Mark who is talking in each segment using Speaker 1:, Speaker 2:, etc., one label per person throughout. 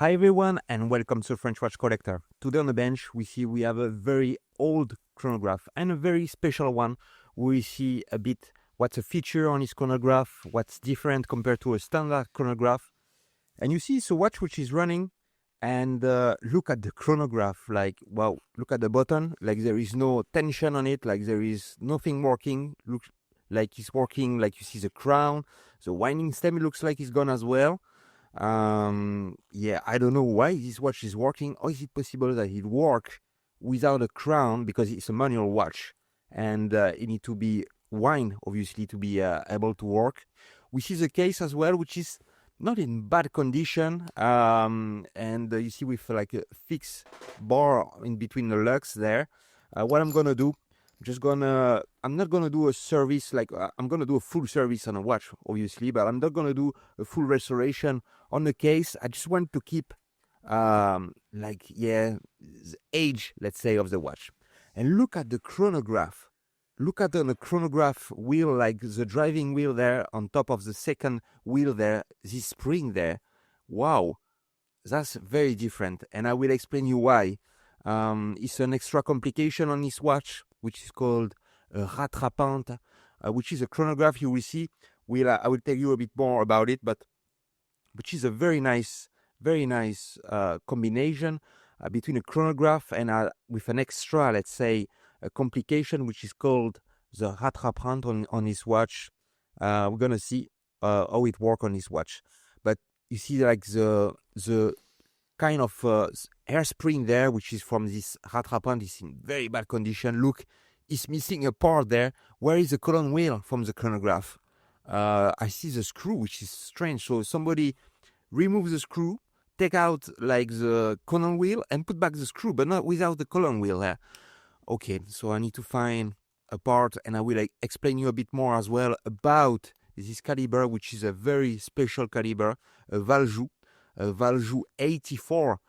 Speaker 1: Hi everyone and welcome to French Watch Collector. Today on the bench we have a very old chronograph and a very special one. We see a bit what's a feature on this chronograph, what's different compared to a standard chronograph. And you see it's a watch which is running and look at the chronograph, like wow, look at the button, like there is no tension on it, like there is nothing working. Looks like it's working, like you see the crown, the winding stem looks like it's gone as well. Yeah, I don't know why this watch is working. How is it possible that it work without a crown? Because it's a manual watch and it need to be wind obviously to be able to work. We see the case as well, which is not in bad condition, and you see with like a fixed bar in between the lugs there. What I'm gonna do, I'm not gonna do a service like I'm gonna do a full service on a watch obviously, but I'm not gonna do a full restoration on the case. I just want to keep the age, let's say, of the watch. And look at the chronograph. Look at the chronograph wheel, like the driving wheel there on top of the second wheel there, this spring there. Wow, that's very different, and I will explain you why. It's an extra complication on this watch, which is called rattrapante, which is a chronograph you will see. I will tell you a bit more about it, but which is a very nice combination between a chronograph and with an extra, let's say, a complication, which is called the rattrapante on this watch. We're gonna see how it works on this watch, but you see like the kind of hairspring there, which is from this rattrapante, is in very bad condition. Look, it's missing a part there. Where is the column wheel from the chronograph? I see the screw, which is strange. So somebody remove the screw, take out like the column wheel and put back the screw, but not without the column wheel there. Okay, so I need to find a part, and I will explain you a bit more as well about this caliber, which is a very special caliber, a Valjoux 84,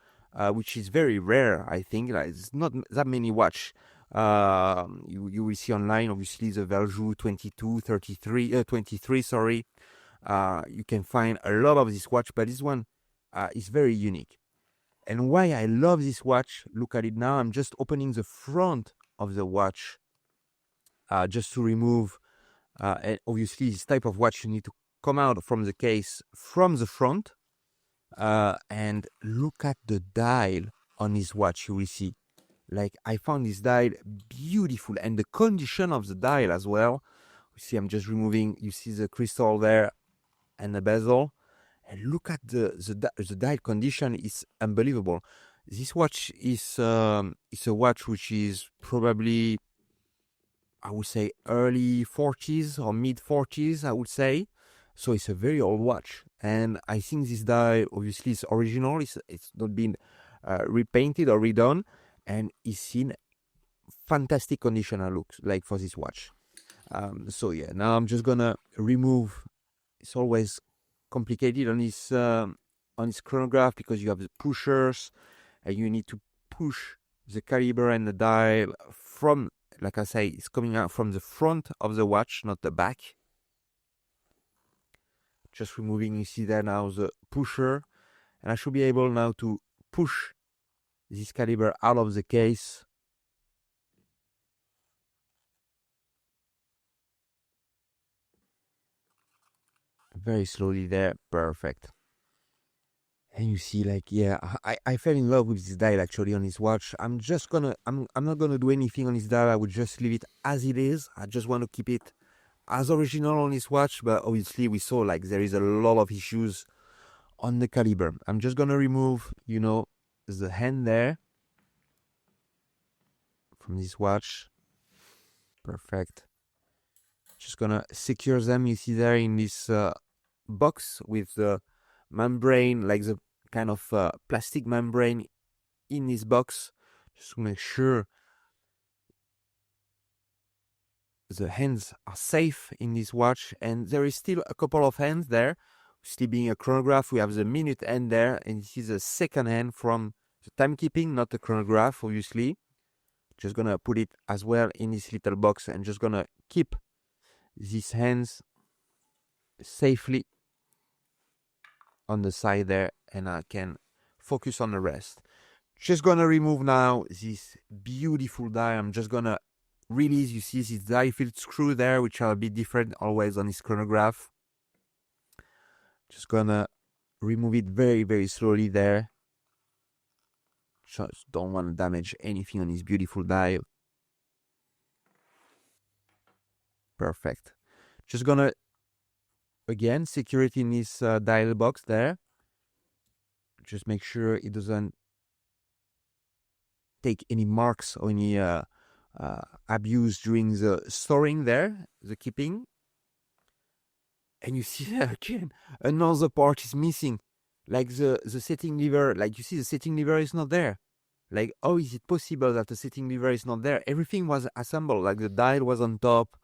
Speaker 1: which is very rare, I think. Like, it's not that many watch. You will see online, obviously, the Valjoux 23, sorry. You can find a lot of this watch, but this one is very unique. And why I love this watch, look at it now. I'm just opening the front of the watch just to remove, and obviously this type of watch you need to come out from the case from the front, and look at the dial on this watch. You will see, like, I found this dial beautiful, and the condition of the dial as well. You see, I'm just removing, you see the crystal there and the bezel. And look at the dial condition is unbelievable. This watch is a watch which is probably, I would say, early 40s or mid 40s, I would say. So it's a very old watch, and I think this dial obviously is original. It's not been repainted or redone, and it's in fantastic condition. I look like for this watch. So yeah, now I'm just gonna remove. It's always complicated on this chronograph because you have the pushers and you need to push the caliber and the dial from, like I say, it's coming out from the front of the watch, not the back. Just removing, you see there now the pusher, and I should be able now to push this caliber out of the case. Very slowly there, perfect. And you see, like, yeah, I fell in love with this dial actually on this watch. I'm not gonna do anything on this dial. I would just leave it as it is. I just want to keep it as original on this watch, but obviously we saw like there is a lot of issues on the caliber. I'm just gonna remove, the hand there from this watch. Perfect. Just gonna secure them, you see there in this box with the membrane, like the kind of plastic membrane in this box, just to make sure the hands are safe in this watch. And there is still a couple of hands there. Still being a chronograph, we have the minute hand there, and this is a second hand from the timekeeping, not the chronograph, obviously. Just gonna put it as well in this little box, and just gonna keep these hands safely on the side there, and I can focus on the rest. Just gonna remove now this beautiful die. I'm just gonna release. You see this die field screw there, which are a bit different always on this chronograph. Just gonna remove it very, very slowly there. Just don't want to damage anything on this beautiful die. Perfect. Just gonna, again, secure it in this dial box there. Just make sure it doesn't take any marks or any abuse during the storing there, the keeping. And you see again, another part is missing. Like the setting lever, like you see the setting lever is not there. Like, how is it possible that the setting lever is not there? Everything was assembled, like the dial was on top.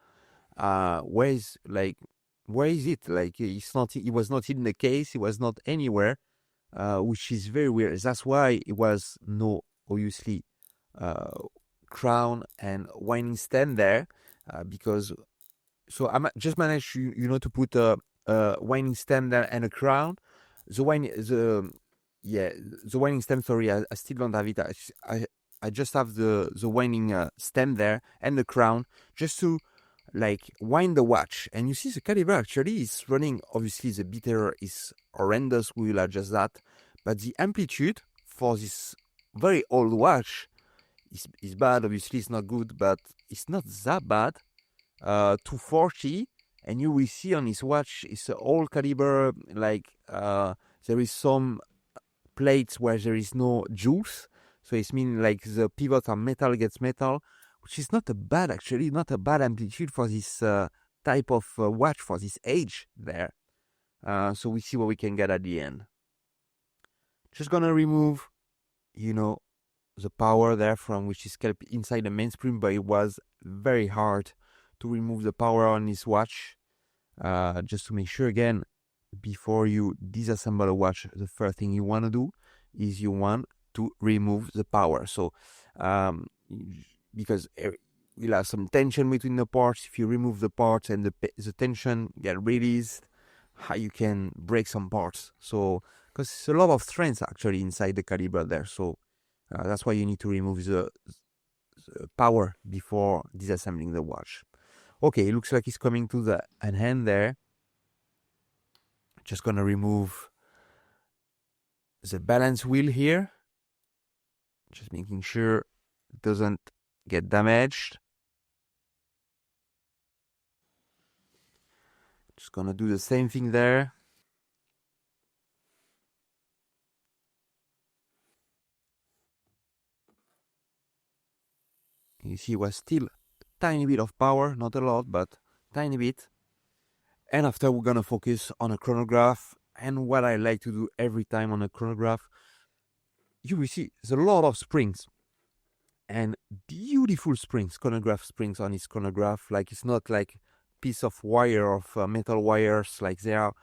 Speaker 1: Where is it? Like, it's not, it was not in the case, it was not anywhere, which is very weird. That's why it was no, obviously, crown and winding stand there, because, so I just managed to put a winding stand there and a crown. The winding stem, sorry, I still don't have it. I just have the winding stem there and the crown, just to like wind the watch. And you see the caliber actually is running. Obviously the beater is horrendous, we will adjust that, but the amplitude for this very old watch is bad. Obviously it's not good, but it's not that bad. 240, and you will see on his watch it's an old caliber, like there is some plates where there is no jewels, so it's mean like the pivot on metal gets metal, which is not a bad, actually not a bad amplitude for this type of watch, for this age there. So we see what we can get at the end. Just gonna remove the power there from which is kept inside the mainspring, but it was very hard to remove the power on this watch. Just to make sure, again, before you disassemble a watch, the first thing you want to do is you want to remove the power. So because you'll have some tension between the parts. If you remove the parts and the tension get released, you can break some parts. So because it's a lot of strength actually inside the caliber there, so that's why you need to remove the power before disassembling the watch. Okay, it looks like it's coming to an end there. Just gonna remove the balance wheel here, just making sure it doesn't get damaged. Just gonna do the same thing there. You see, it was still a tiny bit of power, not a lot, but tiny bit. And after, we're gonna focus on a chronograph. And what I like to do every time on a chronograph, you will see there's a lot of springs and beautiful springs, chronograph springs on its chronograph. Like, it's not like piece of wire of metal wires, like they are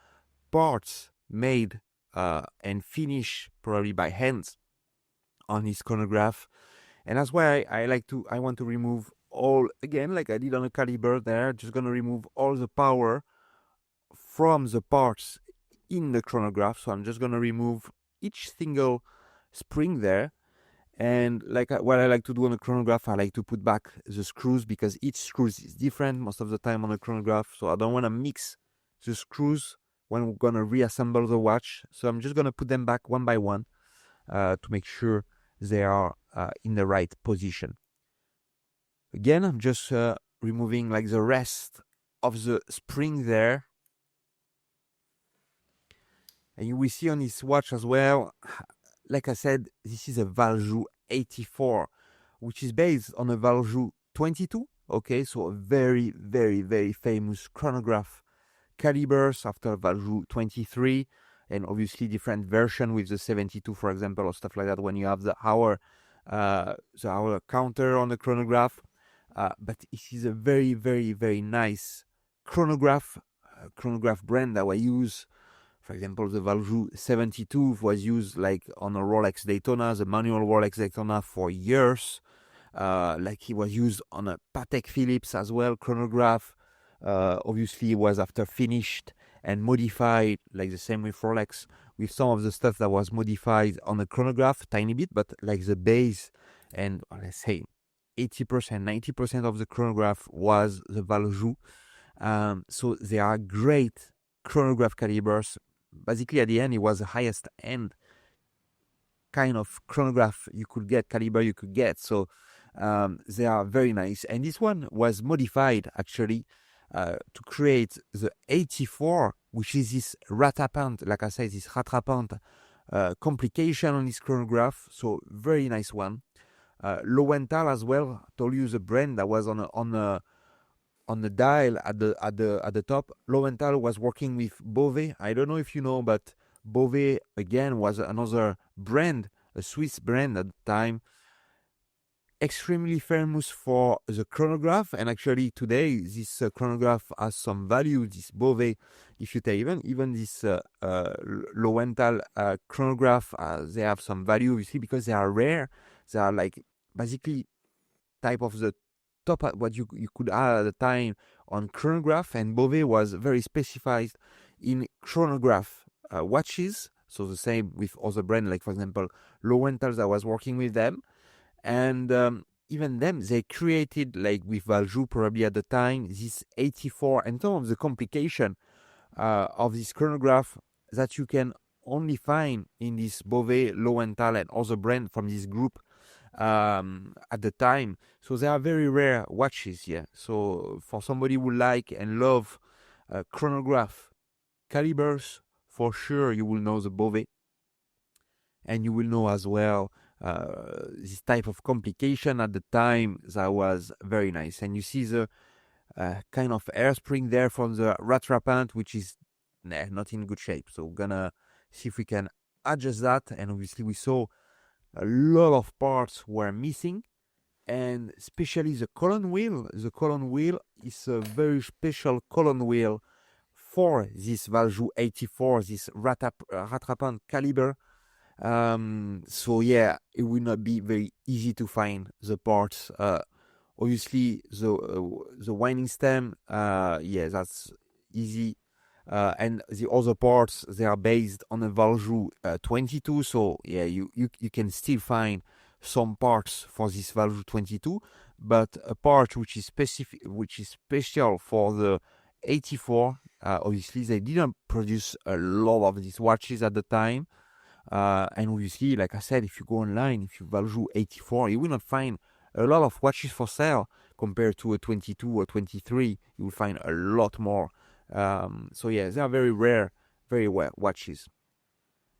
Speaker 1: parts made and finished probably by hands on his chronograph. And that's why I want to remove all, again, like I did on a caliber there, just gonna remove all the power from the parts in the chronograph. So I'm just gonna remove each single spring there. And like what I like to do on a chronograph, I like to put back the screws, because each screw is different most of the time on a chronograph. So I don't want to mix the screws when we're gonna reassemble the watch. So I'm just gonna put them back one by one to make sure they are in the right position. Again, I'm just removing like the rest of the spring there. And you will see on this watch as well, like I said, this is a Valjoux 84, which is based on a Valjoux 22. Okay, so a very, very, very famous chronograph calibers after Valjoux 23, and obviously different version with the 72, for example, or stuff like that, when you have the hour counter on the chronograph. But it is a very, very, very nice chronograph brand that I use. For example, the Valjoux 72 was used like on a Rolex Daytona, the manual Rolex Daytona, for years. Like it was used on a Patek Philippe as well, chronograph. Obviously, it was after finished and modified, like the same with Rolex, with some of the stuff that was modified on the chronograph, tiny bit, but like the base and let's say 80%, 90% of the chronograph was the Valjoux. So they are great chronograph calibers. Basically, at the end, it was the highest end kind of chronograph you could get, caliber you could get. So they are very nice. And this one was modified actually to create the 84, which is this rattrapante, like I said, this rattrapante complication on this chronograph. So very nice one. Löwenthal as well. Told you the brand that was on the dial at the top. Löwenthal was working with Bovet. I don't know if you know, but Bovet again was another brand, a Swiss brand at the time, extremely famous for the chronograph. And actually today this chronograph has some value. This Bovet, if you take even this Löwenthal chronograph, they have some value, you see, because they are rare. They are like basically type of the top at what you could add at the time on chronograph. And Bovet was very specified in chronograph watches. So the same with other brands, like for example Löwenthal, I was working with them. And even them, they created, like with Valjoux probably at the time, this 84 and some of the complication of this chronograph that you can only find in this Bovet, Löwenthal and other brand from this group at the time. So they are very rare watches, yeah. So for somebody who like and love chronograph calibers, for sure you will know the Bovet. And you will know as well this type of complication at the time that was very nice. And you see the kind of airspring there from the rattrapante, which is not in good shape. So we're gonna see if we can adjust that. And obviously we saw a lot of parts were missing, and especially the column wheel. The column wheel is a very special column wheel for this Valjoux 84, this rattrapante caliber. So yeah, it will not be very easy to find the parts. Obviously the winding stem, yeah, that's easy. And the other parts, they are based on a Valjoux 22. So yeah, you can still find some parts for this Valjoux 22, but a part which is specific, which is special for the 84. Obviously they didn't produce a lot of these watches at the time. And obviously, like I said, if you go online, if you Valjoux 84, you will not find a lot of watches for sale compared to a 22 or 23. You will find a lot more. So yeah, they are very rare, very rare watches.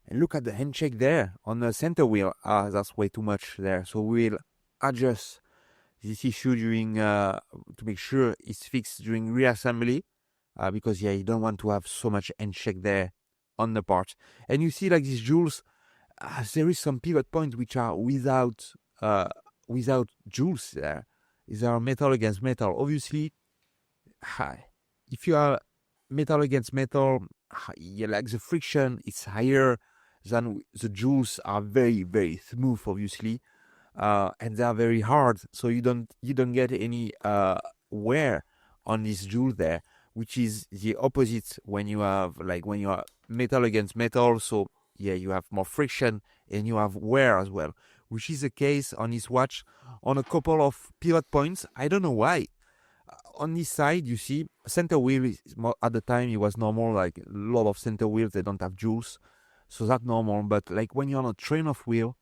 Speaker 1: And look at the hand check there on the center wheel. That's way too much there. So we'll adjust this issue during to make sure it's fixed during reassembly, because yeah, you don't want to have so much hand check there on the part. And you see, like these jewels, there is some pivot points which are without jewels there. These are metal against metal. Obviously, if you are metal against metal, yeah, like the friction is higher than the jewels are very, very smooth, obviously, and they are very hard. So you don't get any wear on this jewel there, which is the opposite when you are metal against metal. So yeah, you have more friction and you have wear as well, which is the case on this watch on a couple of pivot points. I don't know why. On this side, you see center wheel is more, at the time it was normal, like a lot of center wheels, they don't have jewels, so that's normal. But like when you're on a train of wheel,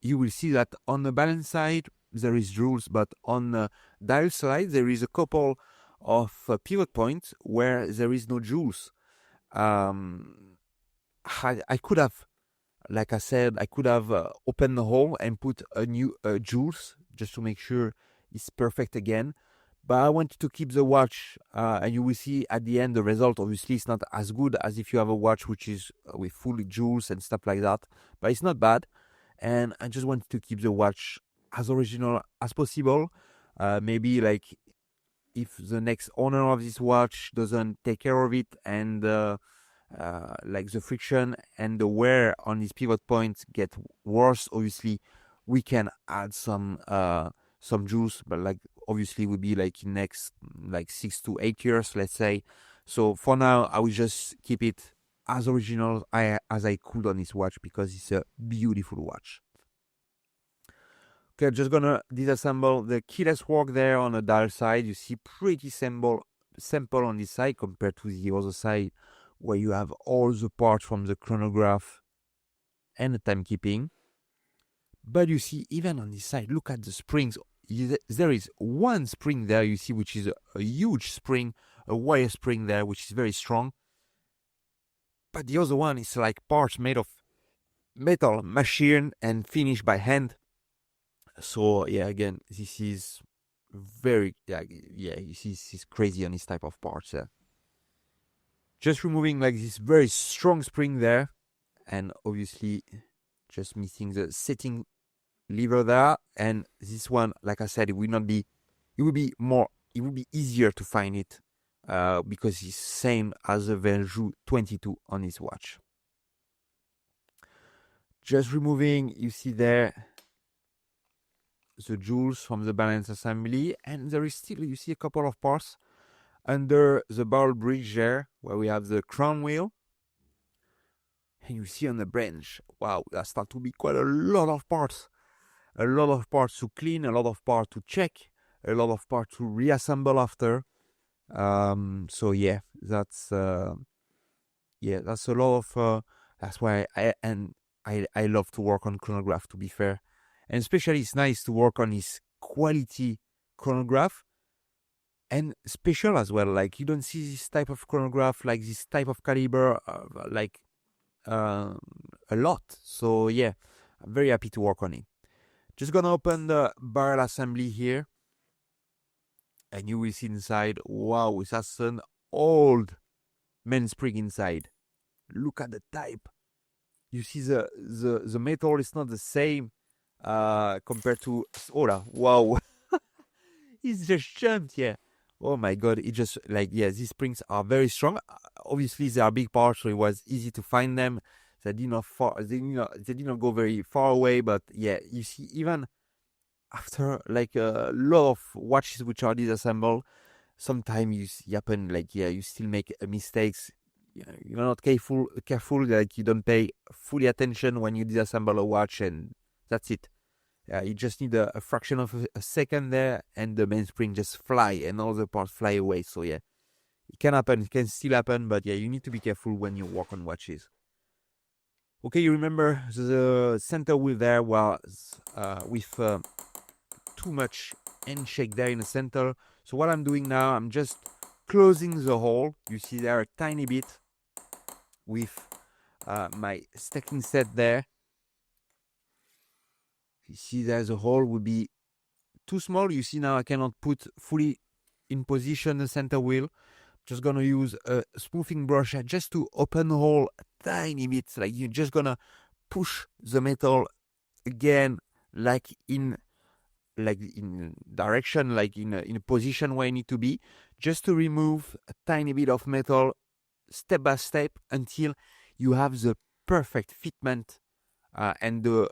Speaker 1: you will see that on the balance side there is jewels, but on the dial side there is a couple of pivot points where there is no jewels. I could have, like I said, I could have opened the hole and put a new jewels just to make sure it's perfect again. But I wanted to keep the watch, and you will see at the end the result. Obviously, it's not as good as if you have a watch which is with full jewels and stuff like that, but it's not bad. And I just wanted to keep the watch as original as possible. Maybe like if the next owner of this watch doesn't take care of it, and like the friction and the wear on these pivot points get worse, obviously we can add some jewels, but like obviously would be like next like 6 to 8 years, let's say. So for now I will just keep it as original as I could on this watch because it's a beautiful watch. Okay, just gonna disassemble the keyless work there on the dial side. You see pretty simple on this side compared to the other side where you have all the parts from the chronograph and the timekeeping. But you see, even on this side, look at the springs. There is one spring there, you see, which is a huge spring, a wire spring there, which is very strong. But the other one is like parts made of metal, machined and finished by hand. So yeah, again, this is very, you see, this is crazy on this type of parts. Just removing like this very strong spring there, and obviously just missing the setting lever there. And this one, like I said, it would be easier to find it because it's same as the Valjoux 22 on his watch. Just removing, you see there, the jewels from the balance assembly, and there is still, you see, a couple of parts under the barrel bridge there where we have the crown wheel, and you see on the branch, wow, that start to be quite a lot of parts to clean, a lot of parts to check, a lot of parts to reassemble after. So yeah, that's a lot of that's why I love to work on chronograph, to be fair. And especially it's nice to work on this quality chronograph and special as well. Like you don't see this type of chronograph, like this type of caliber, a lot. So yeah, I'm very happy to work on it. Just gonna open the barrel assembly here, and you will see inside, wow, that's an old mainspring inside. Look at the type. You see the metal is not the same compared to, wow. It's just jumped, yeah. Oh my god, it just like, yeah, these springs are very strong. Obviously they are big parts, so it was easy to find them. They did not go very far away, but yeah, you see, even after like a lot of watches which are disassembled, sometimes you happen, like, yeah, you still make mistakes. You're not careful, like you don't pay fully attention when you disassemble a watch, and that's it. You just need a fraction of a second there, and the mainspring just fly, and all the parts fly away. So yeah, it can happen, it can still happen, but yeah, you need to be careful when you work on watches. Okay, you remember the center wheel there was with too much end shake there in the center. So what I'm doing now, I'm just closing the hole. You see there a tiny bit with my stacking set there. You see there the hole would be too small. You see now I cannot put fully in position the center wheel. Just gonna use a smoothing brush just to open the hole a tiny bit. Like you're just gonna push the metal again, like in direction, like in a position where you need to be, just to remove a tiny bit of metal step by step until you have the perfect fitment and the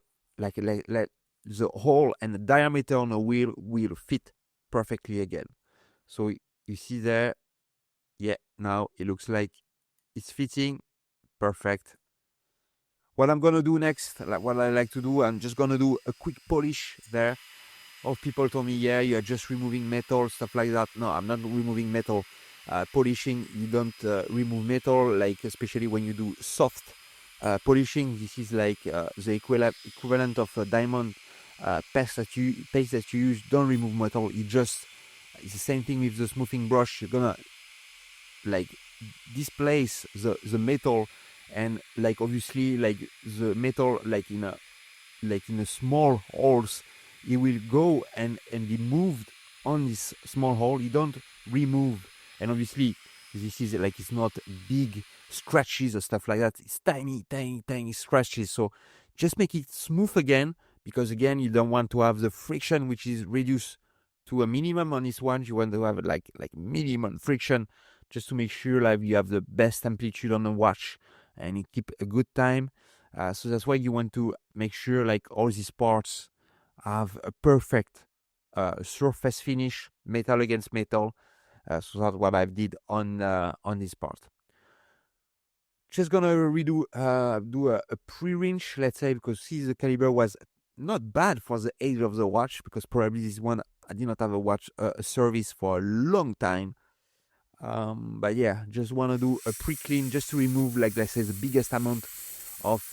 Speaker 1: the hole and the diameter on the wheel will fit perfectly again. So you see there, yeah, now it looks like it's fitting perfect. What I'm gonna do next, like what I like to do, I'm just gonna do a quick polish there. All people told me, yeah, you're just removing metal, stuff like that. No, I'm not removing metal. Polishing, you don't remove metal, like especially when you do soft polishing. This is like the equivalent of a diamond paste that you use. Don't remove metal. It's the same thing with the smoothing brush. You're gonna like displace the metal, and like obviously like the metal like in a small holes, it will go and be moved on this small hole. You don't remove, and obviously this is like, it's not big scratches or stuff like that. It's tiny scratches. So just make it smooth again, because again, you don't want to have the friction which is reduced to a minimum on this one. You want to have like minimum friction, just to make sure like you have the best amplitude on the watch and it keep a good time. So that's why you want to make sure like all these parts have a perfect surface finish, metal against metal. So that's what I did on this part. Just gonna redo do a pre-rinse, let's say, because see the caliber was not bad for the age of the watch, because probably this one I did not have a watch a service for a long time. But yeah, just want to do a pre-clean just to remove, like let's say, the biggest amount of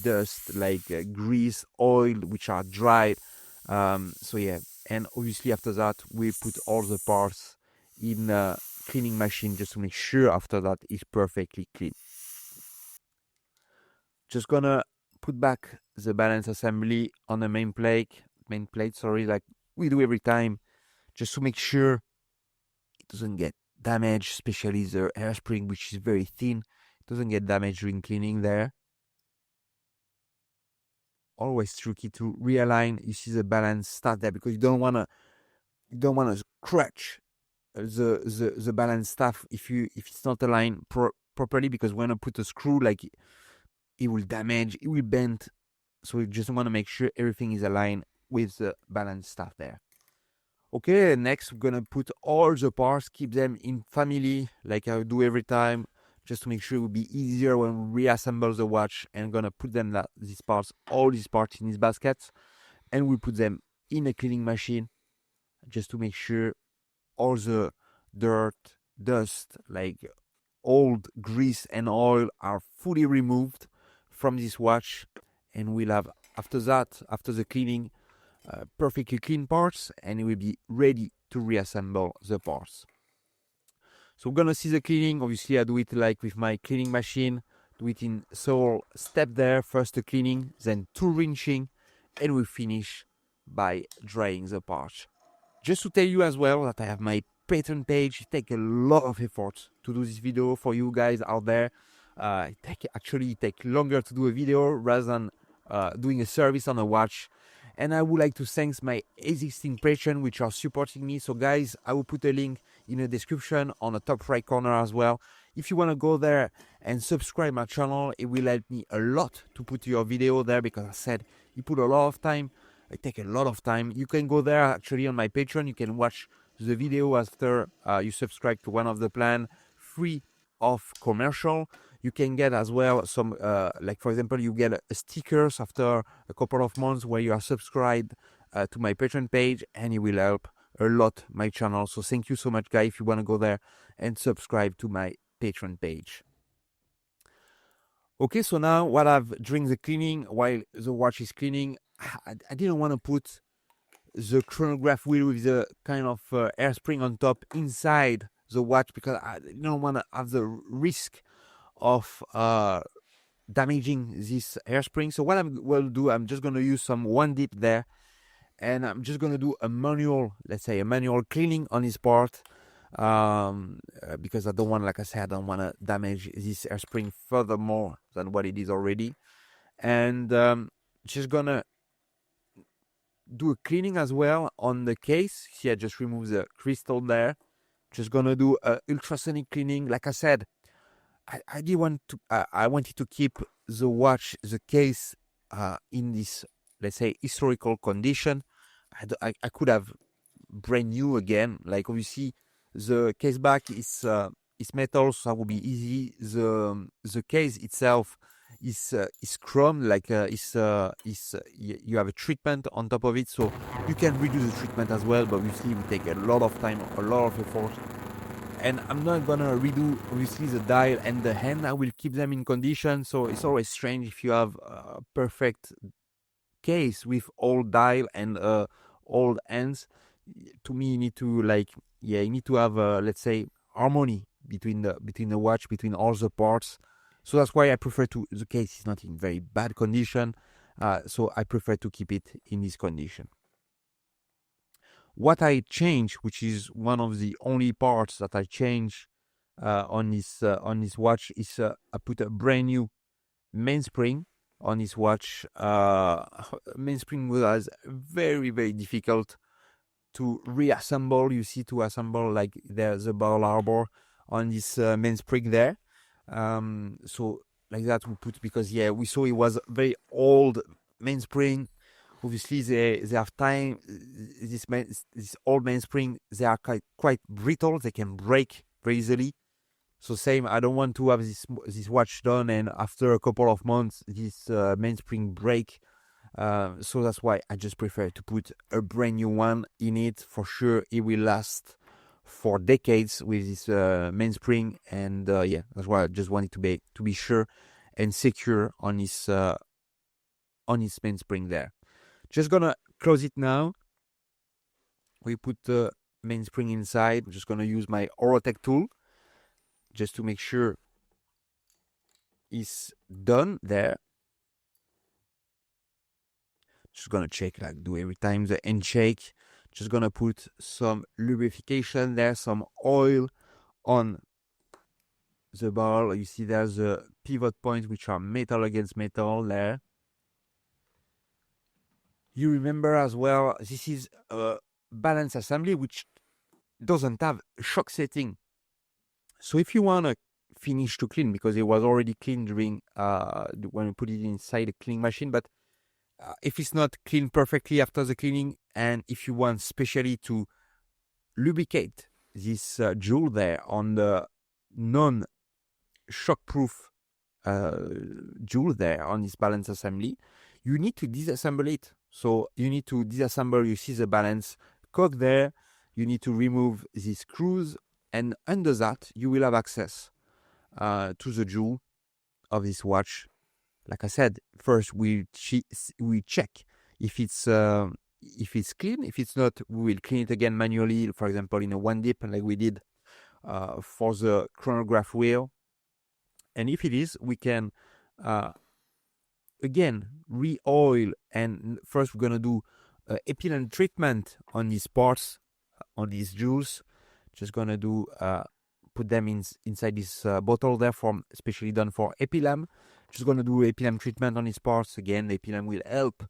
Speaker 1: dust like grease, oil, which are dried. So yeah, and obviously after that we put all the parts in a cleaning machine just to make sure after that it's perfectly clean. Just gonna put back the balance assembly on the main plate, sorry, like we do every time, just to make sure it doesn't get damaged, especially the hairspring, which is very thin. It doesn't get damaged during cleaning there. Always tricky to realign. You see the balance start there, because you don't wanna scratch the balance stuff if it's not aligned properly, because when I put a screw, like it will damage, it will bend. So you just want to make sure everything is aligned with the balance stuff there. Okay, next we're gonna put all the parts, keep them in family like I do every time, just to make sure it will be easier when we reassemble the watch. And gonna put them all these parts in these baskets, and we put them in a cleaning machine just to make sure all the dirt, dust, like old grease and oil are fully removed from this watch. And we'll have, after the cleaning, perfectly clean parts, and it will be ready to reassemble the parts. So we're gonna see the cleaning. Obviously I do it like with my cleaning machine, do it in several steps there. First the cleaning, then 2 rinsing, and we finish by drying the parts. Just to tell you as well that I have my Patreon page. It takes a lot of effort to do this video for you guys out there. It takes longer to do a video rather than doing a service on a watch. And I would like to thank my existing patrons which are supporting me. So guys, I will put a link in the description on the top right corner as well. If you want to go there and subscribe my channel, it will help me a lot to put your video there, because I said it put a lot of time. It takes a lot of time. You can go there actually on my Patreon. You can watch the video after you subscribe to one of the plan, free of commercial. You can get as well some, like for example, you get stickers after a couple of months where you are subscribed to my Patreon page, and it will help a lot my channel. So thank you so much, guys, if you want to go there and subscribe to my Patreon page. Okay, so now what I've during the cleaning, while the watch is cleaning, I didn't want to put the chronograph wheel with the kind of hairspring on top inside the watch, because I don't want to have the risk of damaging this hairspring. So what I will do, I'm just going to use some one dip there, and I'm just going to do a manual, let's say a manual cleaning on this part, because I don't want, like I said, I don't want to damage this hairspring furthermore than what it is already. And just gonna do a cleaning as well on the case. See, I just removed the crystal there. Just gonna do a ultrasonic cleaning. Like I said, I did want to. I wanted to keep the watch, the case, in this, let's say, historical condition. I could have brand new again. Like obviously, the case back is metal, so that will be easy. The case itself is chrome, like you have a treatment on top of it, so you can redo the treatment as well. But obviously, it will take a lot of time, a lot of effort. And I'm not gonna redo obviously the dial and the hand. I will keep them in condition. So it's always strange if you have a perfect case with old dial and old hands. To me, you need to you need to have let's say harmony between the watch, between all the parts. So that's why I prefer the case is not in very bad condition. So I prefer to keep it in this condition. What I change, which is one of the only parts that I change on this watch, is I put a brand new mainspring on this watch. Mainspring was very, very difficult to reassemble. You see, to assemble like there's a ball arbor on this mainspring there. So like that we put, because we saw it was very old mainspring. Obviously, they have time. This old mainspring, they are quite brittle. They can break very easily. So same, I don't want to have this watch done and after a couple of months this mainspring break. So that's why I just prefer to put a brand new one in it. For sure, it will last for decades with this mainspring, and yeah, that's why I just wanted to be sure and secure on his mainspring there. Just gonna close it now. We put the mainspring inside. I'm just gonna use my Orotech tool just to make sure it's done there. Just gonna check, like do every time the end shake. Just gonna put some lubrication there, some oil on the ball. You see there's the pivot points which are metal against metal there. You remember as well, this is a balance assembly which doesn't have shock setting. So if you wanna finish to clean, because it was already clean during when we put it inside the cleaning machine, but if it's not cleaned perfectly after the cleaning, and if you want specially to lubricate this jewel there on the non-shock-proof jewel there on this balance assembly, you need to disassemble it. So you need to disassemble, you see the balance cock there, you need to remove these screws, and under that you will have access to the jewel of this watch. Like I said, first we check if it's clean. If it's not, we will clean it again manually, for example in a one dip like we did for the chronograph wheel. And if it is, we can again re-oil, and first we're gonna do epilon treatment on these parts, on these jewels. Just gonna do put them inside this bottle there, from especially done for epilam. Just gonna do epilam treatment on these parts. Again, the epilam will help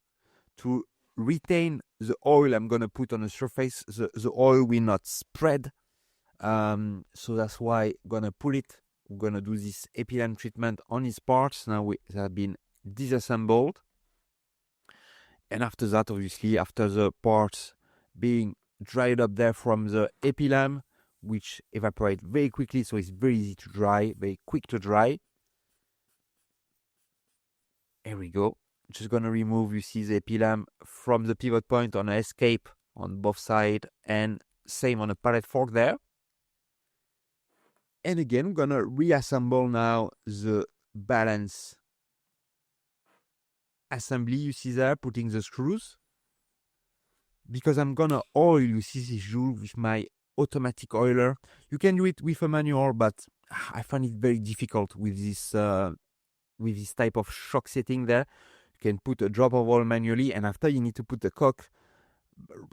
Speaker 1: to retain the oil I'm gonna put on the surface. The oil will not spread, so that's why I'm gonna put it. We're gonna do this epilam treatment on these parts. Now they have been disassembled, and after that, obviously, after the parts being dried up there from the epilam, which evaporate very quickly, so it's very easy to dry, very quick to dry. Here we go. Just gonna remove, you see, the epilam from the pivot point on the escape on both sides, and same on the pallet fork there. And again, I'm gonna reassemble now the balance assembly. You see there, putting the screws, because I'm gonna oil, you see, this jewel with my automatic oiler. You can do it with a manual, but I find it very difficult with this type of shock setting there. You can put a drop of oil manually, and after you need to put the cock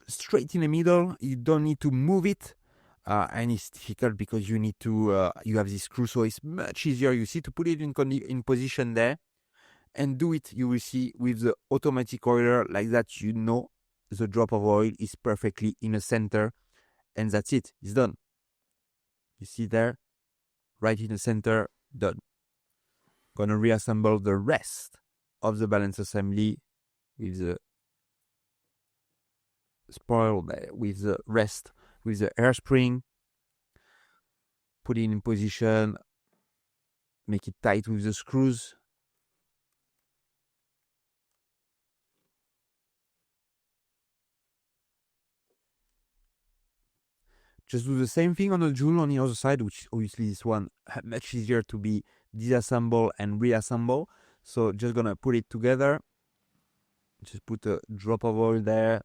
Speaker 1: straight in the middle. You don't need to move it, and it's difficult because you need to you have this screw, so it's much easier, you see, to put it in position there and do it. You will see with the automatic oiler like that, you know the drop of oil is perfectly in the center, and that's it, it's done. You see there, right in the center, done. Gonna reassemble the rest of the balance assembly with the spoil, with the rest, with the hairspring. Put it in position, make it tight with the screws. Just do the same thing on the jewel on the other side, which obviously this one much easier to be disassemble and reassemble. So just gonna put it together. Just put a drop of oil there.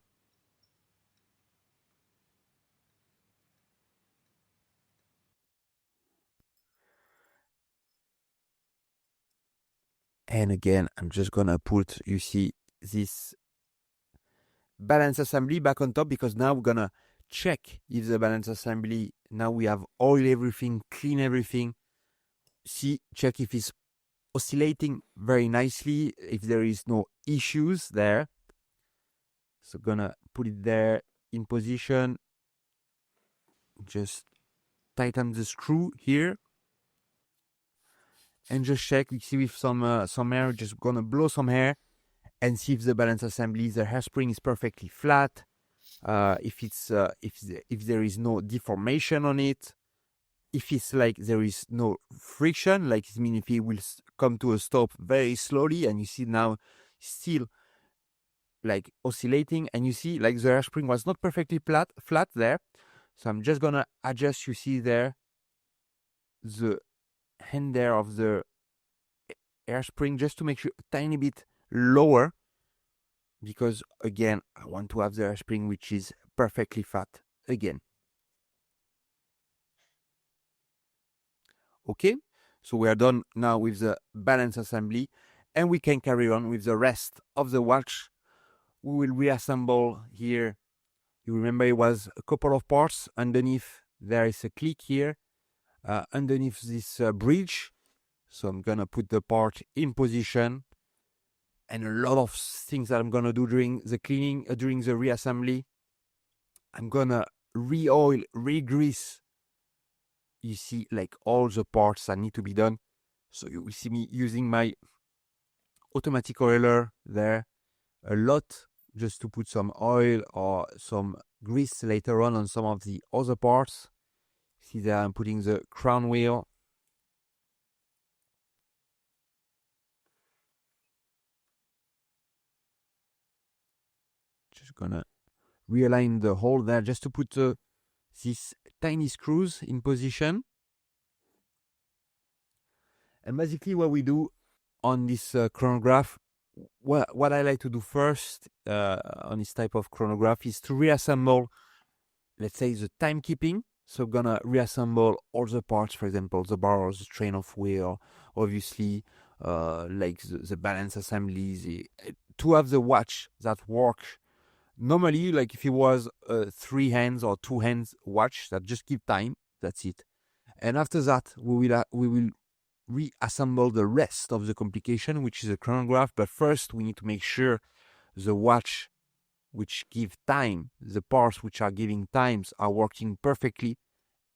Speaker 1: And again, I'm just gonna put, you see, this balance assembly back on top, because now we're gonna check if the balance assembly, now we have oil everything, clean everything. See, check if it's oscillating very nicely, if there is no issues there. So gonna put it there in position. Just tighten the screw here and just check. You see, with some air, just gonna blow some air and see if the balance assembly, the hairspring is perfectly flat. If it's if there is no deformation on it. if it's like there is no friction, like it means if it will come to a stop very slowly, and you see now still like oscillating, and you see like the hairspring was not perfectly flat there. So I'm just gonna adjust, you see there, the hand there of the hairspring just to make sure a tiny bit lower, because again I want to have the hairspring which is perfectly flat again. Okay, so we are done now with the balance assembly, and we can carry on with the rest of the watch. We will reassemble here. You remember it was a couple of parts. Underneath there is a click here, underneath this bridge. So I'm gonna put the part in position, and a lot of things that I'm gonna do during the cleaning, during the reassembly. I'm gonna re-oil, re-grease, you see, like all the parts that need to be done. So you will see me using my automatic oiler there a lot, just to put some oil or some grease later on some of the other parts. See there, I'm putting the crown wheel. Just gonna realign the hole there just to put these tiny screws in position. And basically what we do on this chronograph, what I like to do first on this type of chronograph is to reassemble, let's say, the timekeeping. So I'm gonna reassemble all the parts, for example, the bars, the train of wheel, obviously, like the balance assembly, to have the watch that work normally, like if it was a 3 hands or 2 hands watch that just keep time, that's it. And after that, we will reassemble the rest of the complication, which is a chronograph. But first, we need to make sure the watch which give time, the parts which are giving times, are working perfectly,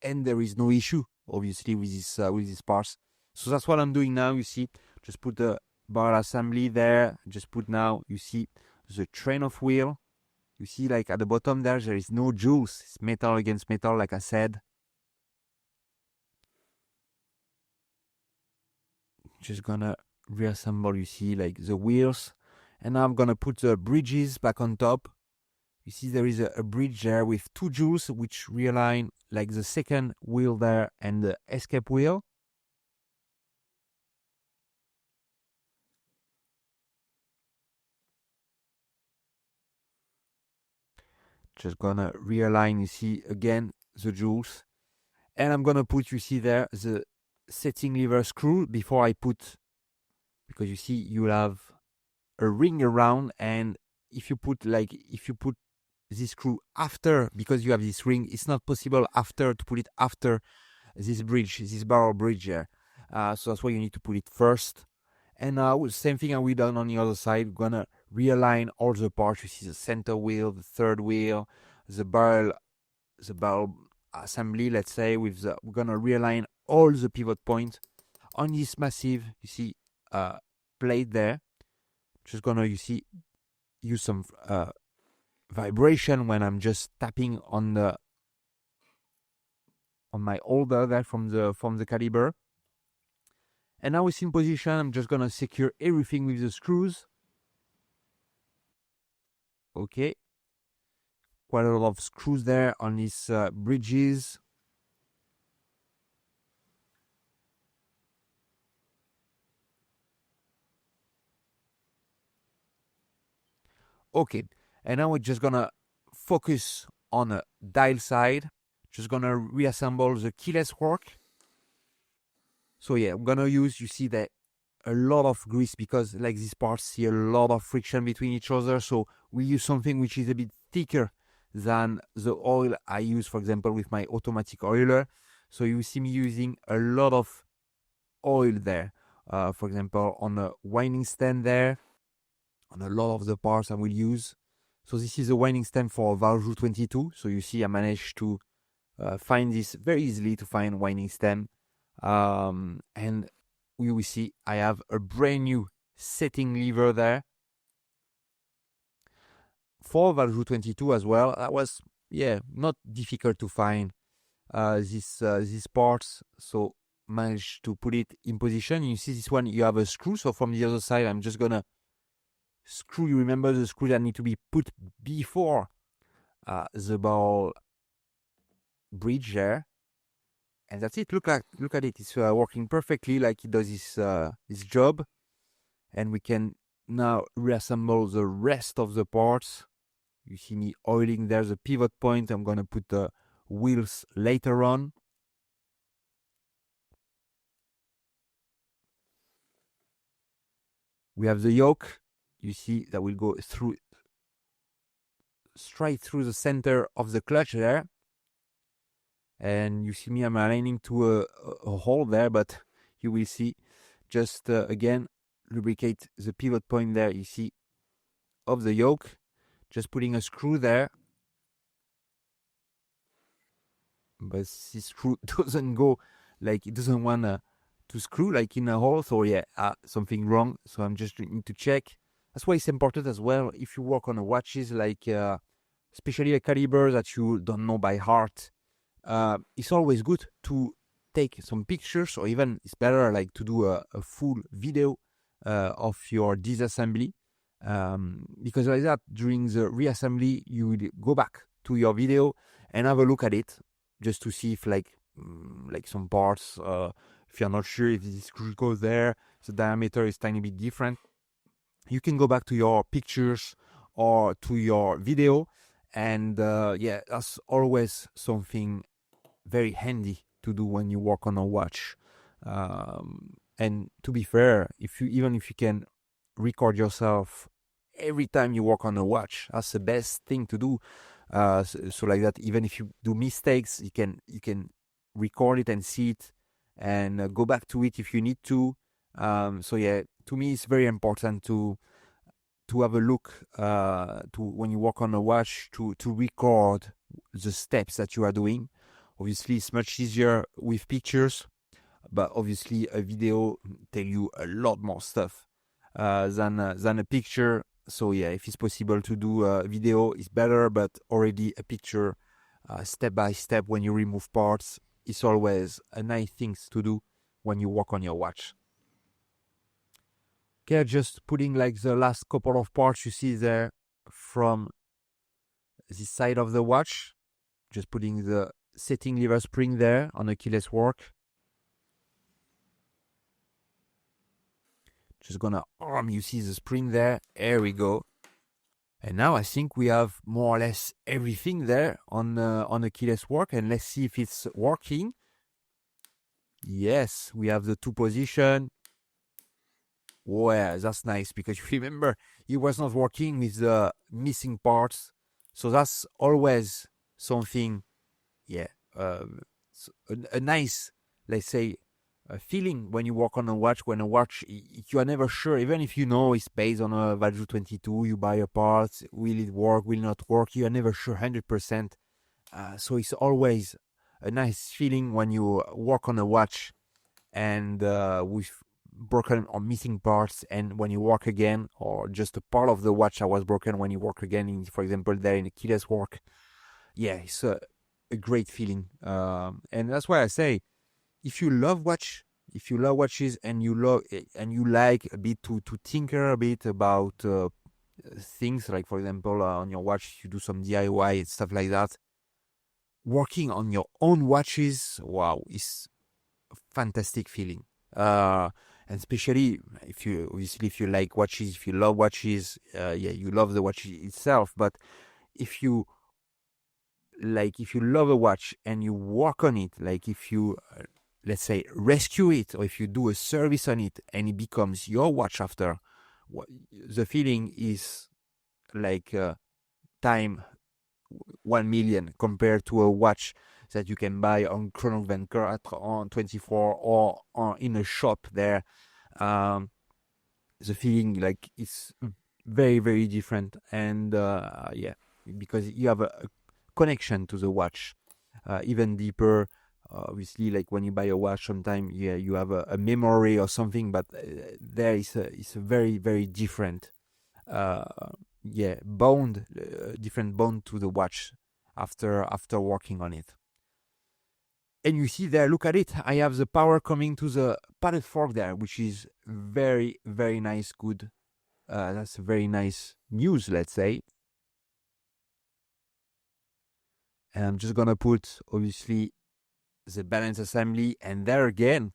Speaker 1: and there is no issue, obviously, with these parts. So that's what I'm doing now. You see, just put the bar assembly there. Just put now, you see, the train of wheel. You see, like at the bottom there is no juice. It's metal against metal, like I said. Just gonna reassemble, you see, like the wheels. And now I'm gonna put the bridges back on top. You see there is a bridge there with 2 jewels which realign like the second wheel there and the escape wheel. Just gonna realign, you see, again the jewels. And I'm gonna put, you see there, the setting lever screw before I put, because you see you have a ring around, and if you put this screw after, because you have this ring, it's not possible after to put it after this bridge, this barrel bridge here. So that's why you need to put it first. And now same thing I will done on the other side. We're gonna realign all the parts. You see the center wheel, the third wheel, the barrel assembly, let's say, with we're gonna realign all the pivot points on this massive, you see, plate there. Just gonna, you see, use some vibration when I'm just tapping on my holder there from the caliber. And now it's in position. I'm just gonna secure everything with the screws. Okay, quite a lot of screws there on these bridges. Okay, and now we're just gonna focus on the dial side. Just gonna reassemble the keyless work. So yeah, I'm gonna use, you see that, a lot of grease, because like these parts see a lot of friction between each other. So we use something which is a bit thicker than the oil I use, for example, with my automatic oiler. So you see me using a lot of oil there. For example, on the winding stand there, on a lot of the parts I will use. So this is a winding stand for Valjoux 22. So you see I managed to find this very easily, to find winding stand. And we will see I have a brand new setting lever there for Valjoux 22 as well. That was, yeah, not difficult to find. these parts, so manage to put it in position. You see this one, you have a screw, so from the other side I'm just gonna screw. You remember the screw that need to be put before the ball bridge there, and that's it. Look at it, it's working perfectly, like it does this job. And we can now reassemble the rest of the parts. You see me oiling there the pivot point. I'm gonna put the wheels later on. We have the yoke. You see that will go through, straight through the center of the clutch there. And you see me, I'm aligning to a hole there, but you will see, just again, lubricate the pivot point there, you see, of the yoke. Just putting a screw there. But this screw doesn't go, like, it doesn't want to screw like in a hole. So yeah, something wrong. So I'm just need to check. That's why it's important as well, if you work on a watches, like especially a caliber that you don't know by heart. It's always good to take some pictures, or even it's better like to do a full video of your disassembly, because like that, during the reassembly, you will go back to your video and have a look at it, just to see if like some parts, if you're not sure if this screw goes there, the diameter is tiny bit different, you can go back to your pictures or to your video. And yeah, that's always something very handy to do when you work on a watch. And to be fair, even if you can record yourself every time you work on a watch, that's the best thing to do. So like that, even if you do mistakes, you can record it and see it, and go back to it if you need to. So yeah, to me it's very important to have a look to when you work on a watch, to record the steps that you are doing. Obviously, it's much easier with pictures, but obviously a video tell you a lot more stuff than a picture. So yeah, if it's possible to do a video, it's better, but already a picture, step by step, when you remove parts, it's always a nice thing to do when you work on your watch. Okay, just putting like the last couple of parts you see there from this side of the watch. Just putting the setting lever spring there on a keyless work. Just gonna arm, you see the spring there. There we go. And now I think we have more or less everything there on a keyless work. And let's see if it's working. Yes, we have the 2 position. Well, that's nice, because you remember it was not working with the missing parts. So that's always something, yeah, a nice, let's say, feeling when you work on a watch. When a watch, you are never sure, even if you know it's based on a Valjoux 22, you buy a part, will it work, will not work, you are never sure 100%. So it's always a nice feeling when you work on a watch and with broken or missing parts, and when you work again, or just a part of the watch that was broken, when you work again, for example, there in the keyless work. Yeah, it's a great feeling. And that's why I say, if you love watches, and you like a bit to tinker a bit about things, like for example, on your watch, you do some DIY and stuff like that. Working on your own watches, wow, is a fantastic feeling. And especially if you like watches, if you love watches, yeah, you love the watch itself. But if you love a watch and you work on it, like if you let's say rescue it, or if you do a service on it and it becomes your watch after, the feeling is like time 1 million compared to a watch that you can buy on Chronograph on 24 or in a shop there. The feeling, like, it's very, very different. And yeah, because you have a connection to the watch even deeper. Obviously, like when you buy a watch, sometimes, yeah, you have a memory or something, but there is a very, very different different bond to the watch after working on it. And you see there, look at it. I have the power coming to the padded fork there, which is very, very nice. Good. That's very nice news, let's say. And I'm just gonna put, obviously, the balance assembly. And there again,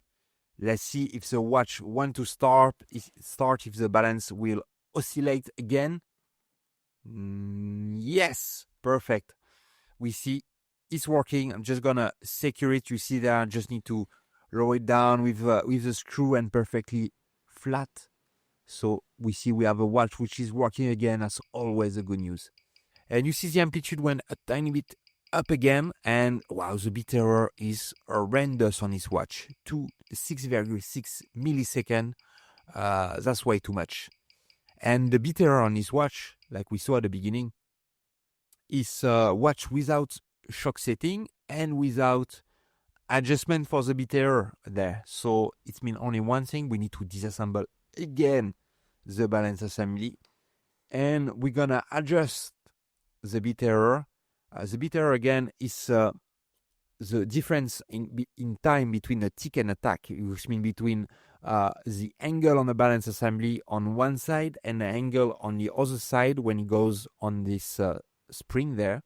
Speaker 1: let's see if the watch want to start, if the balance will oscillate again. Yes, perfect. We see it's working. I'm just gonna secure it. You see there, I just need to lower it down with the screw and perfectly flat. So we see we have a watch which is working again. That's always a good news. And you see the amplitude went a tiny bit up again, and wow, the beat error is horrendous on this watch. 6.6 millisecond. That's way too much. And the beat error on this watch, like we saw at the beginning, is watch without shock setting and without adjustment for the beat error there. So it means only one thing: we need to disassemble again the balance assembly, and we're gonna adjust the beat error. The beat error again is the difference in time between a tick and a tack, which means between the angle on the balance assembly on one side and the angle on the other side when it goes on this spring there.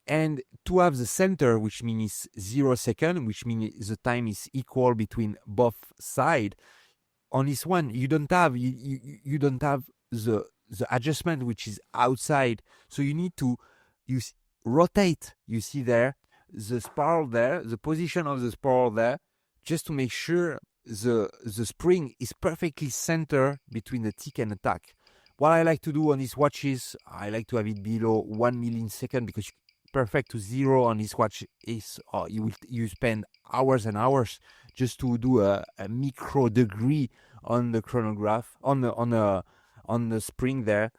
Speaker 1: And to have the center, which means 0 second, which means the time is equal between both sides. On this one, you don't have you don't have the adjustment which is outside, so you need to rotate. You see there the spiral there, the position of the spiral there, just to make sure the spring is perfectly centered between the tick and the tack. What I like to do on these watches, I like to have it below 1 millisecond, because perfect to 0 on this watch is you spend hours and hours just to do a micro degree on the chronograph on the spring there.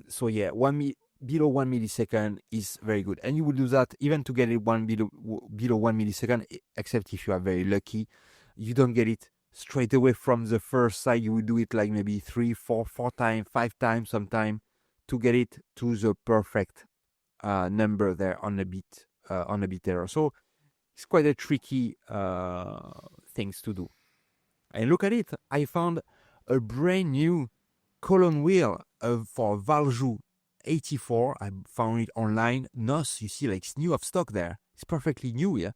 Speaker 1: So yeah, below 1 millisecond is very good, and you will do that even to get it below 1 millisecond, except if you are very lucky. You don't get it straight away from the first side. You will do it like maybe 3, 4 times, 5 times sometime to get it to the perfect number there on the beat error. So it's quite a tricky things to do. And look at it, I found a brand new column wheel for Valjoux 84. I found it online. NOS, you see, like it's new of stock there. It's perfectly new, yeah.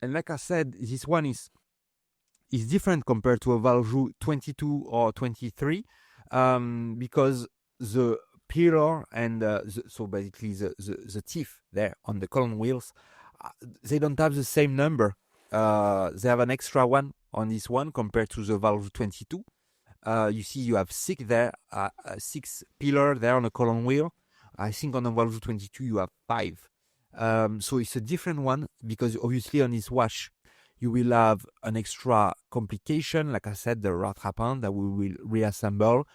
Speaker 1: And like I said, this one is different compared to a Valjoux 22 or 23, because the pillar and so basically the teeth there on the column wheels, they don't have the same number. They have an extra one on this one compared to the Valjoux 22. You see, you have 6 there, 6 pillar there on the column wheel. I think on the Valjoux 22 you have 5. So it's a different one, because obviously on this watch you will have an extra complication, like I said, the rattrapante that we will reassemble,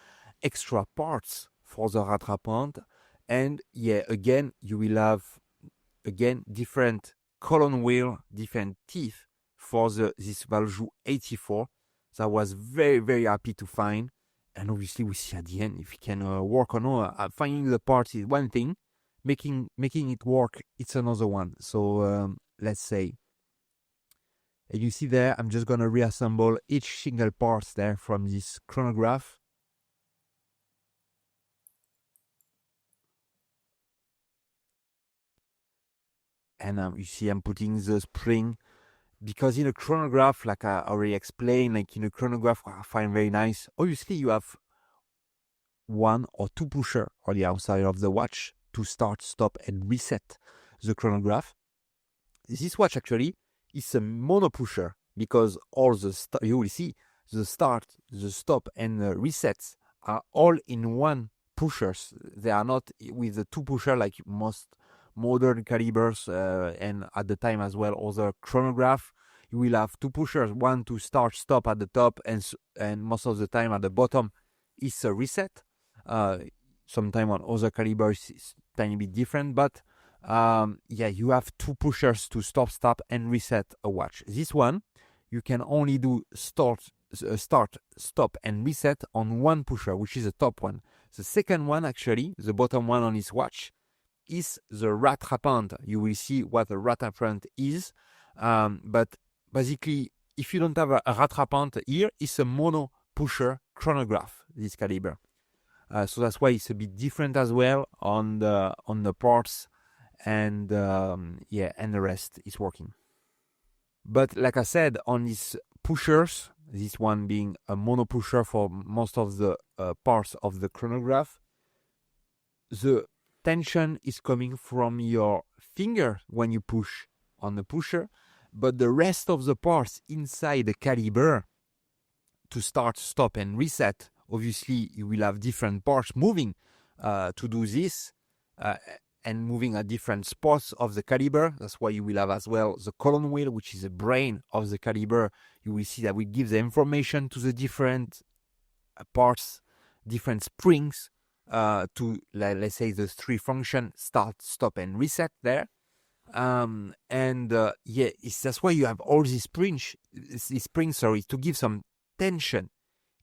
Speaker 1: extra parts for the rattrapante, and yeah, again you will have different column wheel, different teeth for this Valjoux 84. So I was very, very happy to find, and obviously we see at the end if we can work on finding the parts is one thing, making it work it's another one. So let's say, and you see there, I'm just gonna reassemble each single part there from this chronograph. And you see I'm putting the spring, because in a chronograph, like I already explained, like in a chronograph, I find very nice. Obviously, you have 1 or 2 pusher on the outside of the watch to start, stop, and reset the chronograph. This watch actually is a mono pusher, because all you will see the start, the stop, and the resets are all in one pushers. They are not with the 2 pusher like most modern calibers, and at the time as well other chronograph. You will have 2 pushers, one to start, stop at the top, and most of the time at the bottom is a reset. Sometime on other calibers it's tiny bit different, but yeah, you have 2 pushers to stop, and reset a watch. This one you can only do start, stop, and reset on 1 pusher, which is the top one. The second one, actually, the bottom one on this watch, is the rattrapante. You will see what a rattrapante is. But basically, if you don't have a rattrapante here, it's a mono pusher chronograph, this caliber. So that's why it's a bit different as well on the parts, and and the rest is working. But like I said, on these pushers, this one being a mono pusher for most of the parts of the chronograph, the tension is coming from your finger when you push on the pusher, but the rest of the parts inside the caliber, to start, stop, and reset, obviously you will have different parts moving to do this, and moving at different spots of the caliber. That's why you will have as well the column wheel, which is the brain of the caliber. You will see that we give the information to the different parts, different springs, to, let's say, the three function: start, stop, and reset there. That's why you have all these springs, to give some tension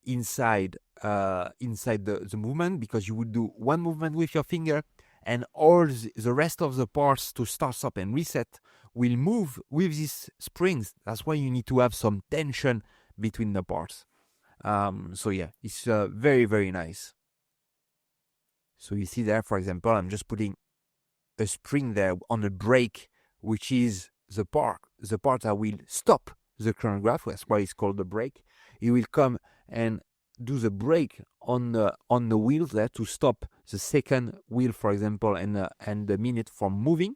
Speaker 1: inside the movement, because you would do one movement with your finger, and all the rest of the parts to start, stop, and reset will move with these springs. That's why you need to have some tension between the parts. It's very, very nice. So you see there, for example, I'm just putting a spring there on the brake, which is the part that will stop the chronograph. That's why it's called the brake. It will come and do the brake on the wheels there to stop the second wheel, for example, and the minute from moving.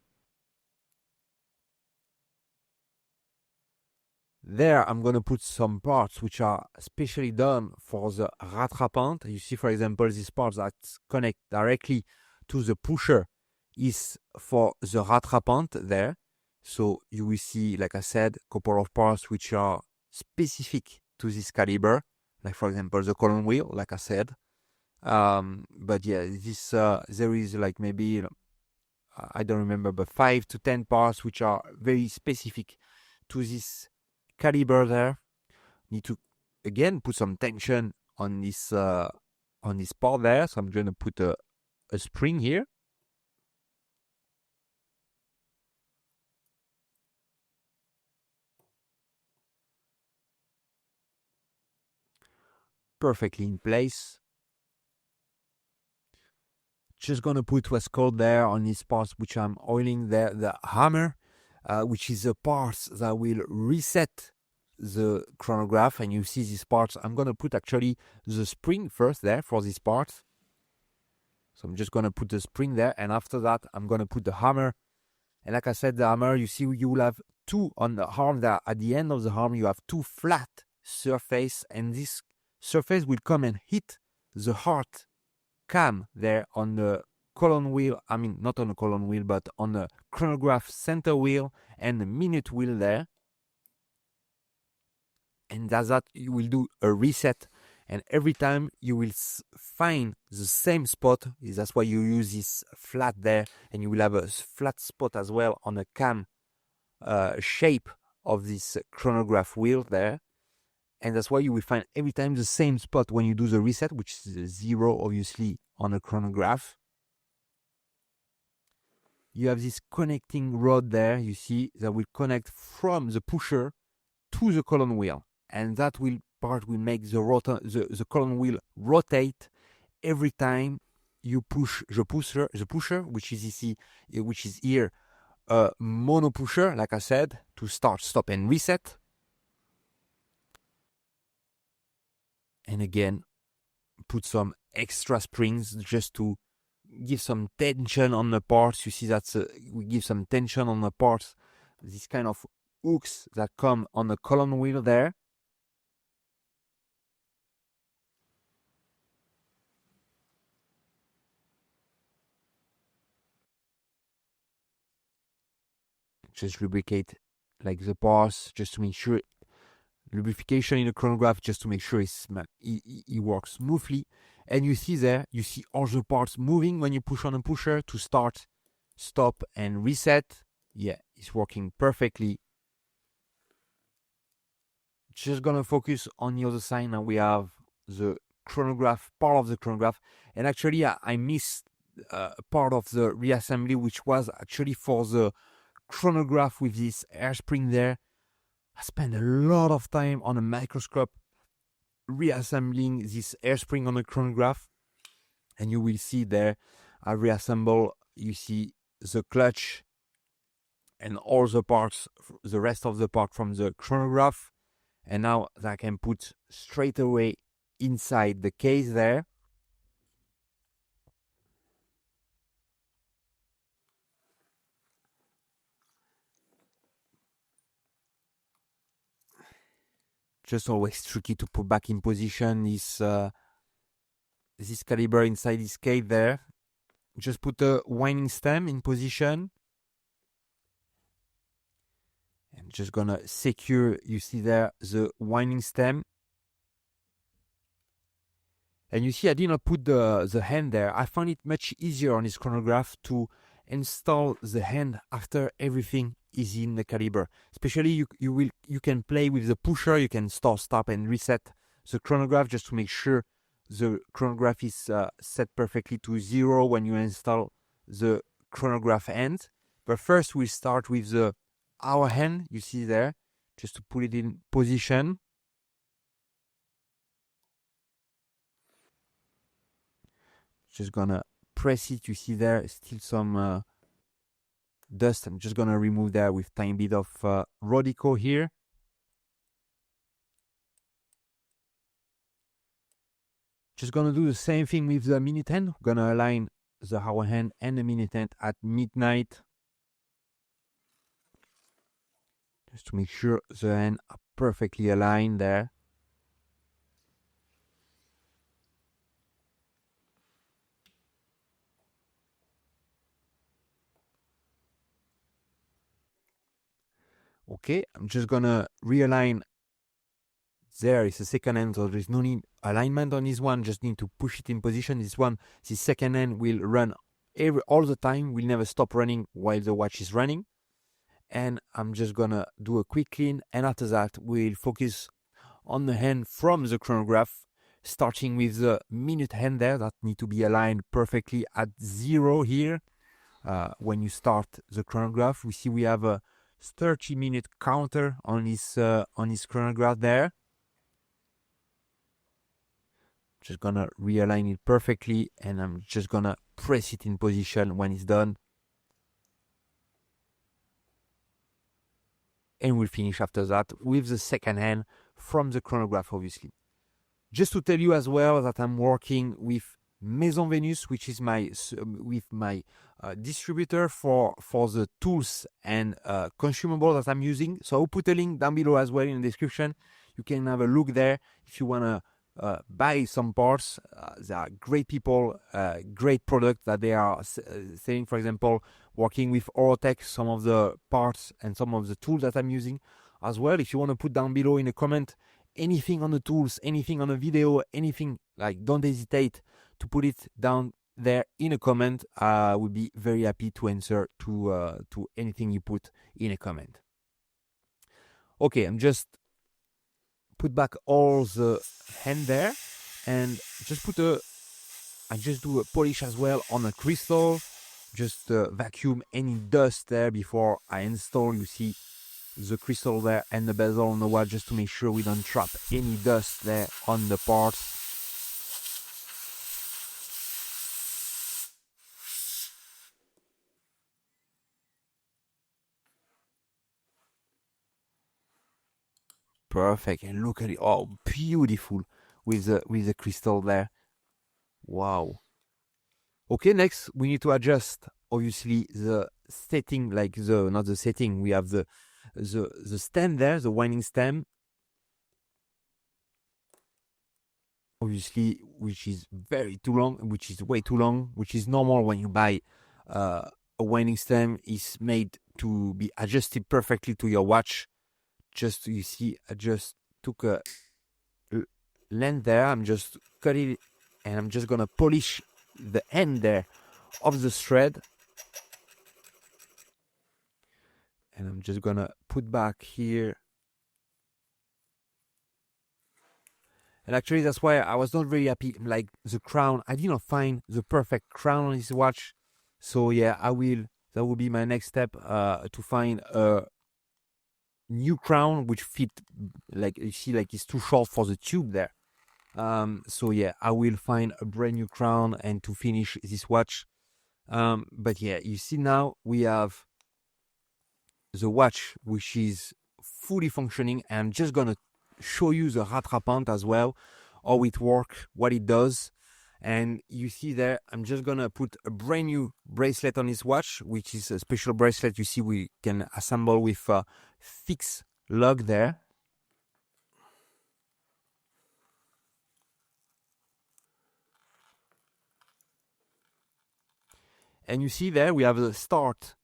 Speaker 1: There, I'm going to put some parts which are specially done for the rattrapante. You see, for example, this part that connect directly to the pusher is for the rattrapante there. So you will see, like I said, a couple of parts which are specific to this caliber, like for example the column wheel, like I said. But yeah, this there is like maybe, I don't remember, but 5 to 10 parts which are very specific to this caliber there. Need to again put some tension on this part there. So I'm going to put a spring here. Perfectly in place. Just gonna put what's called there on these parts which I'm oiling there, the hammer, which is the parts that will reset the chronograph. And you see these parts, I'm gonna put actually the spring first there for these parts. So I'm just gonna put the spring there, and after that I'm gonna put the hammer. And like I said, the hammer, you see, you will have two on the arm there. At the end of the arm you have two flat surface, and this surface will come and hit the heart cam there on the column wheel. I mean, not on the column wheel, but on the chronograph center wheel and the minute wheel there. And that's that. You will do a reset, and every time you will find the same spot. That's why you use this flat there, and you will have a flat spot as well on the cam shape of this chronograph wheel there. And that's why you will find every time the same spot when you do the reset, which is 0, obviously, on a chronograph. You have this connecting rod there, you see, that will connect from the pusher to the column wheel. And that part will make the column wheel rotate every time you push the pusher, which is here a mono pusher, like I said, to start, stop, and reset. And again, put some extra springs just to give some tension on the parts. You see that we give some tension on the parts. These kind of hooks that come on the column wheel there. Just lubricate like the parts, just to make sure. Lubrication in the chronograph, just to make sure it works smoothly. And you see all the parts moving when you push on a pusher to start, stop, and reset. Yeah, it's working perfectly. Just gonna focus on the other side. Now we have the chronograph, part of the chronograph. And actually, I missed part of the reassembly, which was actually for the chronograph with this hairspring there. I spent a lot of time on a microscope reassembling this hairspring on the chronograph, and you will see there I reassemble, you see the clutch and all the parts, the rest of the part from the chronograph, and now I can put straight away inside the case there. Just always tricky to put back in position this caliber inside this case there. Just put a winding stem in position. I'm just gonna secure, you see there, the winding stem. And you see I did not put the hand there. I found it much easier on this chronograph to install the hand after everything is in the caliber. Especially you can play with the pusher, you can stop and reset the chronograph just to make sure the chronograph is set perfectly to 0 when you install the chronograph hand. But first we start with the hour hand, you see there, just to put it in position. Just gonna press it, you see there, still some dust. I'm just gonna remove that with tiny bit of Rodico here. Just gonna do the same thing with the minute hand. Gonna align the hour hand and the minute hand at midnight. Just to make sure the hand are perfectly aligned there. Okay, I'm just gonna realign. There is a second hand, so there's no need alignment on this one, just need to push it in position. This second hand will run all the time, will never stop running while the watch is running. And I'm just gonna do a quick clean, and after that we'll focus on the hand from the chronograph, starting with the minute hand there that need to be aligned perfectly at 0 here. When you start the chronograph, we see we have a 30-minute counter on this chronograph there. Just gonna realign it perfectly, and I'm just gonna press it in position when it's done. And we'll finish after that with the second hand from the chronograph, obviously. Just to tell you as well that I'm working with Maison Venus, which is my distributor for the tools and consumables that I'm using. So I'll put a link down below as well in the description. You can have a look there if you wanna buy some parts. They are great people, great product that they are selling. For example, working with Orotech, some of the parts and some of the tools that I'm using as well. If you want to put down below in a comment anything on the tools, anything on the video, anything, like, don't hesitate to put it down there in a comment. I would be very happy to answer to anything you put in a comment. Okay, I'm just put back all the hand there, and I just do a polish as well on a crystal. Just vacuum any dust there before I install. You see the crystal there and the bezel on the watch, just to make sure we don't trap any dust there on the parts. Perfect, and look at it, oh, beautiful with the crystal there. Wow. Okay, next we need to adjust obviously the setting, like not the setting, we have the stem there, the winding stem, obviously, which is way too long, which is normal when you buy a winding stem. Is made to be adjusted perfectly to your watch. Just, you see, I just took a length there, I'm just cutting it, and I'm just gonna polish the end there of the thread, and I'm just gonna put back here, And actually, that's why I was not very happy. Like the crown, I did not find the perfect crown on this watch. So yeah, I will. That will be my next step to find a new crown which fit. Like you see, like it's too short for the tube there. So yeah, I will find a brand new crown and to finish this watch. But yeah, you see now we have the watch which is fully functioning. And I'm just gonna show you the rattrapante as well, how it works, what it does. And you see there, I'm just gonna put a brand new bracelet on this watch, which is a special bracelet. You see, we can assemble with a fixed lug there. And you see there, we have the start,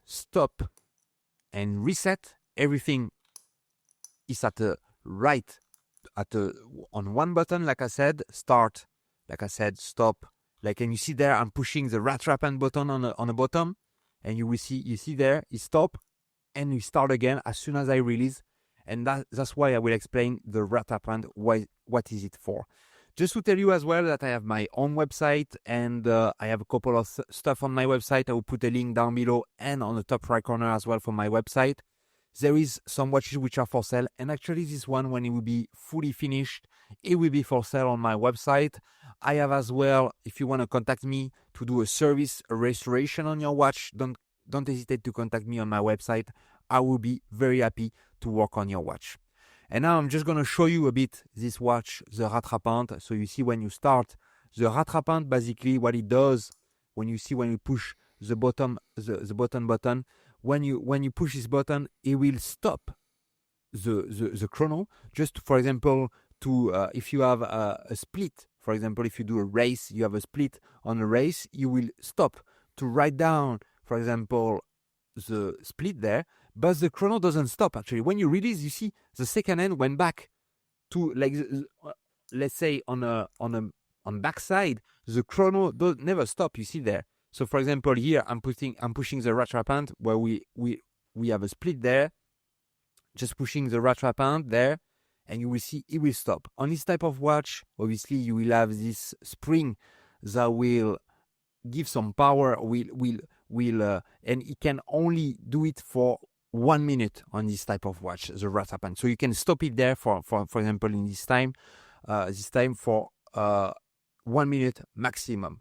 Speaker 1: stop, and reset. Everything is at the right, on one button, like I said, start, like I said, stop. Like, and you see there, I'm pushing the rattrapante button on the bottom, and you see there, it stop, and we start again as soon as I release. And that's why I will explain the rattrapante, what is it for. Just to tell you as well that I have my own website, and I have a couple of stuff on my website. I will put a link down below and on the top right corner as well for my website. There is some watches which are for sale, and actually this one, when it will be fully finished, it will be for sale on my website. I have as well, if you want to contact me to do a service, a restoration on your watch, don't hesitate to contact me on my website. I will be very happy to work on your watch. And now I'm just going to show you a bit this watch, the rattrapante. So you see when you start, the rattrapante, basically what it does, when you push the bottom button, when you push this button, it will stop the chrono. Just for example, to if you have a split, for example, if you do a race, you have a split on a race, you will stop to write down, for example, the split there, but the chrono doesn't stop. Actually, when you release, you see the second hand went back to, like, let's say on backside, the chrono never stop. You see there. So for example, here I'm pushing the rattrapante where we have a split there, just pushing the rattrapante there, and you will see it will stop. On this type of watch, obviously you will have this spring that will give some power, and it can only do it for 1 minute on this type of watch, the rattrapante. So you can stop it there for example in this time for 1 minute maximum.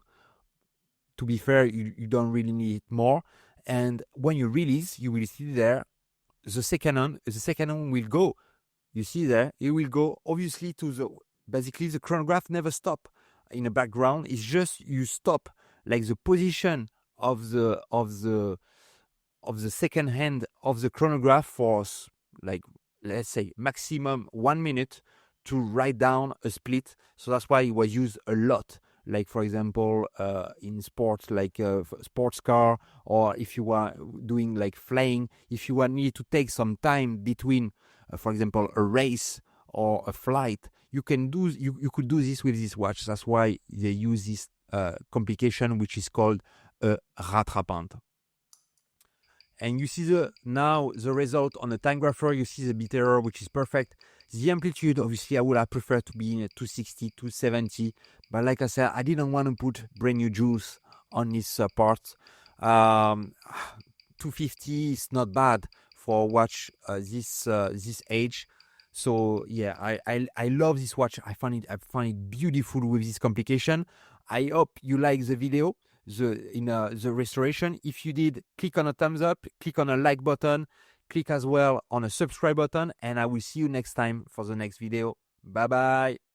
Speaker 1: To be fair, you don't really need it more. And when you release, you will see there the second one will go. You see there, it will go obviously basically the chronograph never stop in the background. It's just you stop, like the position of the second hand of the chronograph for, like, let's say maximum 1 minute to write down a split. So that's why it was used a lot. Like for example, in sports, like sports car, or if you are doing like flying, if you need to take some time between, for example, a race or a flight, you could do this with this watch. That's why they use this complication, which is called a rattrapante. And you see now the result on the time grapher. You see the bit error, which is perfect. The amplitude, obviously, I would have preferred to be in a 260, 270. But like I said, I didn't want to put brand new jewels on this part. 250 is not bad for a watch this age. So yeah, I love this watch. I find it beautiful with this complication. I hope you like the video, the restoration. If you did, click on a thumbs up, click on a like button, click as well on a subscribe button, and I will see you next time for the next video. Bye bye.